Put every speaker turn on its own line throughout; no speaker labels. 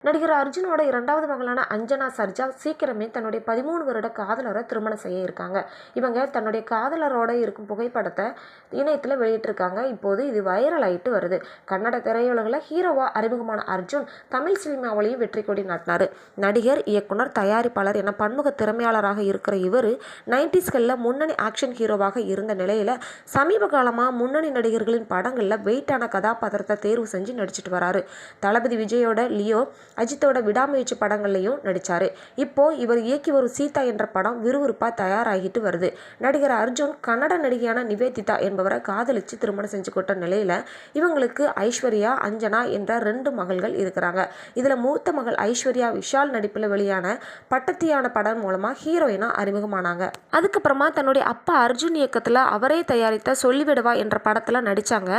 நடிகர் அர்ஜுனோட இரண்டாவது மகளான அஞ்சனா சர்ஜா சீக்கிரமே தன்னுடைய 13 வருட காதலரை திருமணம் செய்ய இருக்காங்க. இவங்க தன்னுடைய காதலரோட இருக்கும் புகைப்படத்தை இணையத்தில் வெளியிட்டிருக்காங்க. இப்போது இது வைரல் ஆயிட்டு வருது. கன்னட திரையுலகில் ஹீரோவா அறிமுகமான அர்ஜுன் தமிழ் சினிமாவிலையும் வெற்றி கொடி நாட்டினார். நடிகர், இயக்குனர், தயாரிப்பாளர் என பன்முக திறமையாளராக இருக்கிற இவர் 90ஸ்களில் முன்னணி ஆக்ஷன் ஹீரோவாக இருந்த நிலையில் சமீப காலமாக முன்னணி நடிகர்களின் படங்களில் வெயிட்டான கதாபாத்திரத்தை தேர்வு செஞ்சு நடிச்சிட்டு வராரு. தளபதி விஜயோட லியோ, அஜித்தோட விடாமுயற்சி படங்கள்லையும் நடிச்சாரு. இப்போ இவர் இயக்கி வரும் சீதா என்ற படம் விறுவிறுப்பா தயாராகிட்டு வருது. நடிகர் அர்ஜுன் கன்னட நடிகையான நிவேதிதா என்பவரை காதலிச்சு திருமணம் செஞ்சு கொண்ட நிலையில இவங்களுக்கு ஐஸ்வர்யா, அஞ்சனா என்ற 2 மகள்கள் இருக்கிறாங்க. இதுல மூத்த மகள் ஐஸ்வர்யா விஷால் நடிப்புல வெளியான பட்டத்தியான படம் மூலமா ஹீரோயினா அறிமுகமானாங்க. அதுக்கப்புறமா தன்னுடைய அப்பா அர்ஜுன் இயக்கத்துல அவரே தயாரித்த சொல்லிவிடவா என்ற படத்துல நடிச்சாங்க.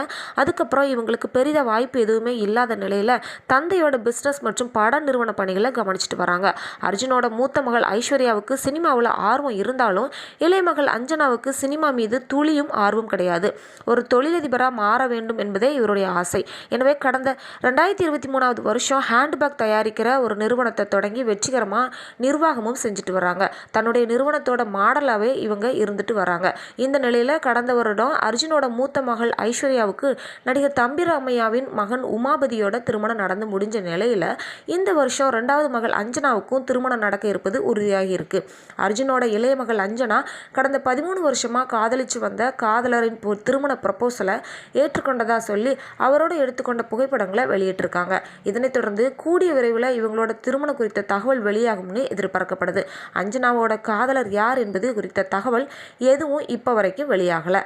அதுக்கப்புறம் இவங்களுக்கு பெரித வாய்ப்பு எதுவுமே இல்லாத நிலையில தந்தையோட பிசினஸ் மற்றும் பட நிறுவன பணிகளை கவனிச்சுட்டு வராங்க. அர்ஜுனோட மூத்த மகள் ஐஸ்வர்யாவுக்கு சினிமாவில் ஆர்வம் இருந்தாலும் இளைய மகள் அஞ்சனாவுக்கு சினிமா மீது துளியும் ஆர்வம் கிடையாது. ஒரு தொழிலதிபராக மாற வேண்டும் என்பதே இவருடைய ஆசை. எனவே கடந்த 2023 வருஷம் ஹேண்ட்பேக் தயாரிக்கிற ஒரு நிறுவனத்தை தொடங்கி வெற்றிகரமாக நிர்வாகமும் செஞ்சுட்டு வராங்க. தன்னுடைய நிறுவனத்தோட மாடலாகவே இவங்க இருந்துட்டு வராங்க. இந்த நிலையில் கடந்த வருடம் அர்ஜுனோட மூத்த மகள் ஐஸ்வர்யாவுக்கு நடிகர் தம்பிராமையாவின் மகன் உமாபதியோட திருமணம் நடந்து முடிஞ்ச நிலையில் இந்த வருஷம் 2வது மகள் அஞ்சனாவுக்கும் திருமணம் நடக்க இருப்பது உறுதியாகி இருக்கு. அர்ஜுனோட இளைய மகள் அஞ்சனா கடந்த 13 வருஷமா காதலிச்சு வந்த காதலரின் திருமண ப்ரப்போசலை ஏற்றுக்கொண்டதா சொல்லி அவரோட எடுத்துக்கொண்ட புகைப்படங்களை வெளியிட்டிருக்காங்க. இதனைத் தொடர்ந்து கூடிய விரைவில் இவங்களோட திருமணம் குறித்த தகவல் வெளியாகும்னு எதிர்பார்க்கப்படுது. அஞ்சனாவோட காதலர் யார் என்பது குறித்த தகவல் எதுவும் இப்போ வரைக்கும் வெளியாகல.